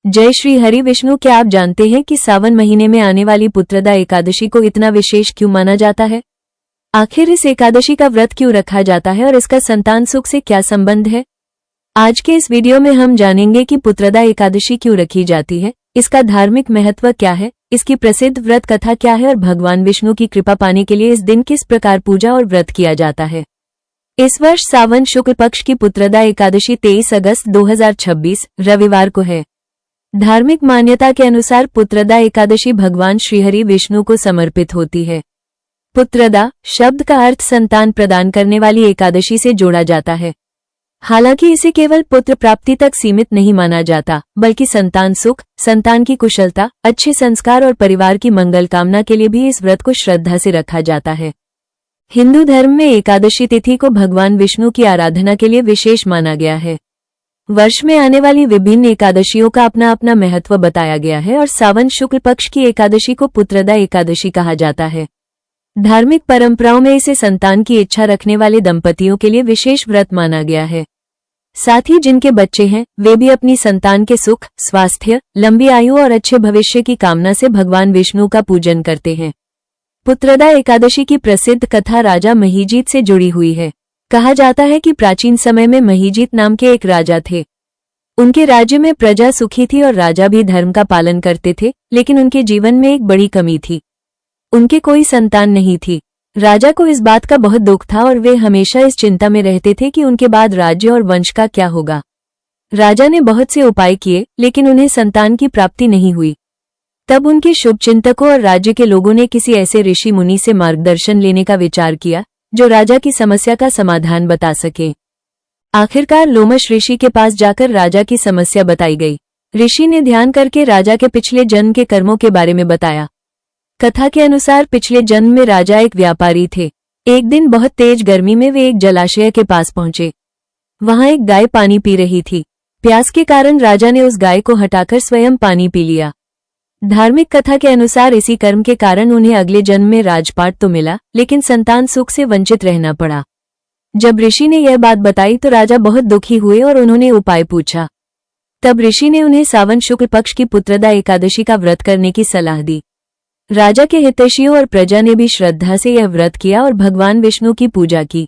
जय श्री हरि विष्णु। क्या आप जानते हैं कि सावन महीने में आने वाली पुत्रदा एकादशी को इतना विशेष क्यों माना जाता है? आखिर इस एकादशी का व्रत क्यों रखा जाता है और इसका संतान सुख से क्या संबंध है? आज के इस वीडियो में हम जानेंगे कि पुत्रदा एकादशी क्यों रखी जाती है, इसका धार्मिक महत्व क्या है, इसकी प्रसिद्ध व्रत कथा क्या है और भगवान विष्णु की कृपा पाने के लिए इस दिन किस प्रकार पूजा और व्रत किया जाता है। इस वर्ष सावन शुक्ल पक्ष की पुत्रदा एकादशी 23 अगस्त 2026 रविवार को है। धार्मिक मान्यता के अनुसार पुत्रदा एकादशी भगवान श्रीहरि विष्णु को समर्पित होती है। पुत्रदा शब्द का अर्थ संतान प्रदान करने वाली एकादशी से जोड़ा जाता है। हालांकि इसे केवल पुत्र प्राप्ति तक सीमित नहीं माना जाता, बल्कि संतान सुख, संतान की कुशलता, अच्छे संस्कार और परिवार की मंगल कामना के लिए भी इस व्रत को श्रद्धा से रखा जाता है। हिंदू धर्म में एकादशी तिथि को भगवान विष्णु की आराधना के लिए विशेष माना गया है। वर्ष में आने वाली विभिन्न एकादशियों का अपना अपना महत्व बताया गया है और सावन शुक्ल पक्ष की एकादशी को पुत्रदा एकादशी कहा जाता है। धार्मिक परंपराओं में इसे संतान की इच्छा रखने वाले दंपतियों के लिए विशेष व्रत माना गया है। साथ ही जिनके बच्चे हैं वे भी अपनी संतान के सुख, स्वास्थ्य, लंबी आयु और अच्छे भविष्य की कामना से भगवान विष्णु का पूजन करते हैं। पुत्रदा एकादशी की प्रसिद्ध कथा राजा महीजीत से जुड़ी हुई है। कहा जाता है कि प्राचीन समय में महीजीत नाम के एक राजा थे। उनके राज्य में प्रजा सुखी थी और राजा भी धर्म का पालन करते थे, लेकिन उनके जीवन में एक बड़ी कमी थी। उनके कोई संतान नहीं थी। राजा को इस बात का बहुत दुख था और वे हमेशा इस चिंता में रहते थे कि उनके बाद राज्य और वंश का क्या होगा। राजा ने बहुत से उपाय किए, लेकिन उन्हें संतान की प्राप्ति नहीं हुई। तब उनके शुभचिंतकों और राज्य के लोगों ने किसी ऐसे ऋषि मुनि से मार्गदर्शन लेने का विचार किया जो राजा की समस्या का समाधान बता सके। आखिरकार लोमश ऋषि के पास जाकर राजा की समस्या बताई गई। ऋषि ने ध्यान करके राजा के पिछले जन्म के कर्मों के बारे में बताया। कथा के अनुसार पिछले जन्म में राजा एक व्यापारी थे। एक दिन बहुत तेज गर्मी में वे एक जलाशय के पास पहुंचे। वहां एक गाय पानी पी रही थी। प्यास के कारण राजा ने उस गाय को हटाकर स्वयं पानी पी लिया। धार्मिक कथा के अनुसार इसी कर्म के कारण उन्हें अगले जन्म में राजपाट तो मिला, लेकिन संतान सुख से वंचित रहना पड़ा। जब ऋषि ने यह बात बताई तो राजा बहुत दुखी हुए और उन्होंने उपाय पूछा। तब ऋषि ने उन्हें सावन शुक्ल पक्ष की पुत्रदा एकादशी का व्रत करने की सलाह दी। राजा के हितैषियों और प्रजा ने भी श्रद्धा से यह व्रत किया और भगवान विष्णु की पूजा की।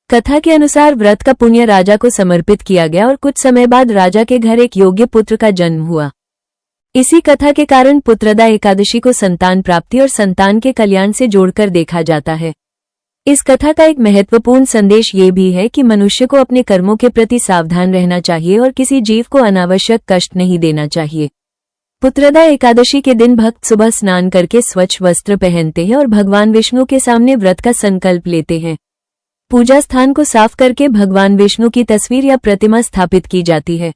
कथा के अनुसार व्रत का पुण्य राजा को समर्पित किया गया और कुछ समय बाद राजा के घर एक योग्य पुत्र का जन्म हुआ। इसी कथा के कारण पुत्रदा एकादशी को संतान प्राप्ति और संतान के कल्याण से जोड़कर देखा जाता है। इस कथा का एक महत्वपूर्ण संदेश ये भी है कि मनुष्य को अपने कर्मों के प्रति सावधान रहना चाहिए और किसी जीव को अनावश्यक कष्ट नहीं देना चाहिए। पुत्रदा एकादशी के दिन भक्त सुबह स्नान करके स्वच्छ वस्त्र पहनते हैं और भगवान विष्णु के सामने व्रत का संकल्प लेते हैं। पूजा स्थान को साफ करके भगवान विष्णु की तस्वीर या प्रतिमा स्थापित की जाती है।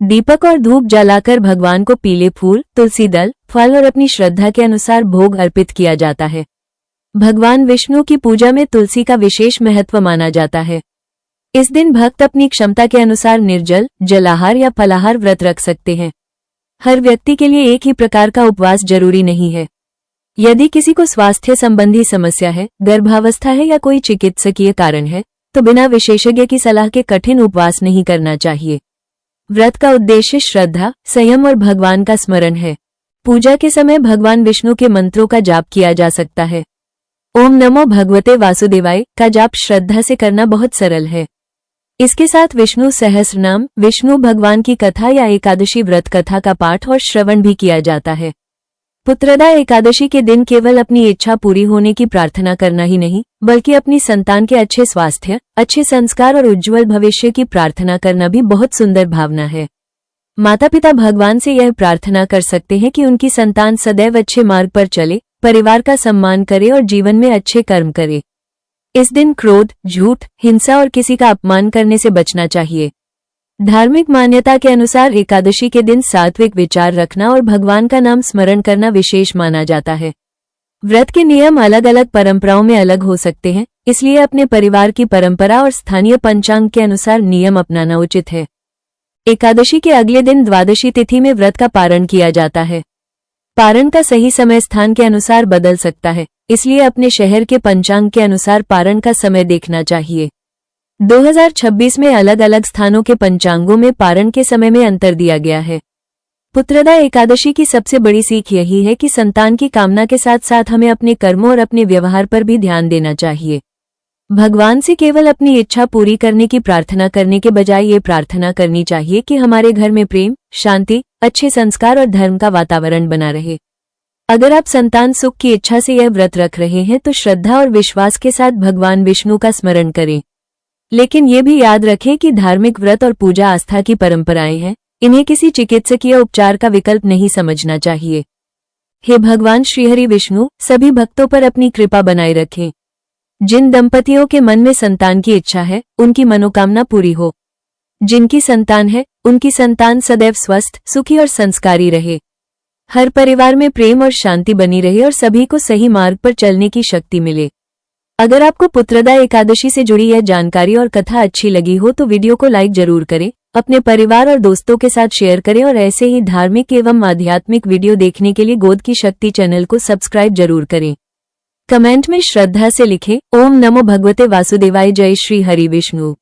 दीपक और धूप जलाकर भगवान को पीले फूल, तुलसी दल, फल और अपनी श्रद्धा के अनुसार भोग अर्पित किया जाता है। भगवान विष्णु की पूजा में तुलसी का विशेष महत्व माना जाता है। इस दिन भक्त अपनी क्षमता के अनुसार निर्जल, जलाहार या फलाहार व्रत रख सकते हैं। हर व्यक्ति के लिए एक ही प्रकार का उपवास जरूरी नहीं है। यदि किसी को स्वास्थ्य संबंधी समस्या है, गर्भावस्था है या कोई चिकित्सकीय कारण है, तो बिना विशेषज्ञ की सलाह के कठिन उपवास नहीं करना चाहिए। व्रत का उद्देश्य श्रद्धा, संयम और भगवान का स्मरण है। पूजा के समय भगवान विष्णु के मंत्रों का जाप किया जा सकता है। ओम नमो भगवते वासुदेवाय का जाप श्रद्धा से करना बहुत सरल है। इसके साथ विष्णु सहस्रनाम, विष्णु भगवान की कथा या एकादशी व्रत कथा का पाठ और श्रवण भी किया जाता है। पुत्रदा एकादशी के दिन केवल अपनी इच्छा पूरी होने की प्रार्थना करना ही नहीं, बल्कि अपनी संतान के अच्छे स्वास्थ्य, अच्छे संस्कार और उज्जवल भविष्य की प्रार्थना करना भी बहुत सुंदर भावना है। माता पिता भगवान से यह प्रार्थना कर सकते हैं कि उनकी संतान सदैव अच्छे मार्ग पर चले, परिवार का सम्मान करे और जीवन में अच्छे कर्म करे। इस दिन क्रोध, झूठ, हिंसा और किसी का अपमान करने से बचना चाहिए। धार्मिक मान्यता के अनुसार एकादशी के दिन सात्विक विचार रखना और भगवान का नाम स्मरण करना विशेष माना जाता है। व्रत के नियम अलग अलग परंपराओं में अलग हो सकते हैं, इसलिए अपने परिवार की परंपरा और स्थानीय पंचांग के अनुसार नियम अपनाना उचित है। एकादशी के अगले दिन द्वादशी तिथि में व्रत का पारण किया जाता है। पारण का सही समय स्थान के अनुसार बदल सकता है, इसलिए अपने शहर के पंचांग के अनुसार पारण का समय देखना चाहिए। 2026 में अलग अलग स्थानों के पंचांगों में पारण के समय में अंतर दिया गया है। पुत्रदा एकादशी की सबसे बड़ी सीख यही है कि संतान की कामना के साथ साथ हमें अपने कर्मों और अपने व्यवहार पर भी ध्यान देना चाहिए। भगवान से केवल अपनी इच्छा पूरी करने की प्रार्थना करने के बजाय ये प्रार्थना करनी चाहिए कि हमारे घर में प्रेम, शांति, अच्छे संस्कार और धर्म का वातावरण बना रहे। अगर आप संतान सुख की इच्छा से यह व्रत रख रहे हैं तो श्रद्धा और विश्वास के साथ भगवान विष्णु का स्मरण करें। लेकिन ये भी याद रखें कि धार्मिक व्रत और पूजा आस्था की परंपराएं हैं, इन्हें किसी चिकित्सकीय उपचार का विकल्प नहीं समझना चाहिए। हे भगवान श्रीहरि विष्णु, सभी भक्तों पर अपनी कृपा बनाए रखें। जिन दंपतियों के मन में संतान की इच्छा है, उनकी मनोकामना पूरी हो। जिनकी संतान है, उनकी संतान सदैव स्वस्थ, सुखी और संस्कारी रहे। हर परिवार में प्रेम और शांति बनी रहे और सभी को सही मार्ग पर चलने की शक्ति मिले। अगर आपको पुत्रदा एकादशी से जुड़ी यह जानकारी और कथा अच्छी लगी हो तो वीडियो को लाइक जरूर करें, अपने परिवार और दोस्तों के साथ शेयर करें और ऐसे ही धार्मिक एवं आध्यात्मिक वीडियो देखने के लिए गोद की शक्ति चैनल को सब्सक्राइब जरूर करें। कमेंट में श्रद्धा से लिखें, ओम नमो भगवते वासुदेवाय, जय श्री हरि विष्णु।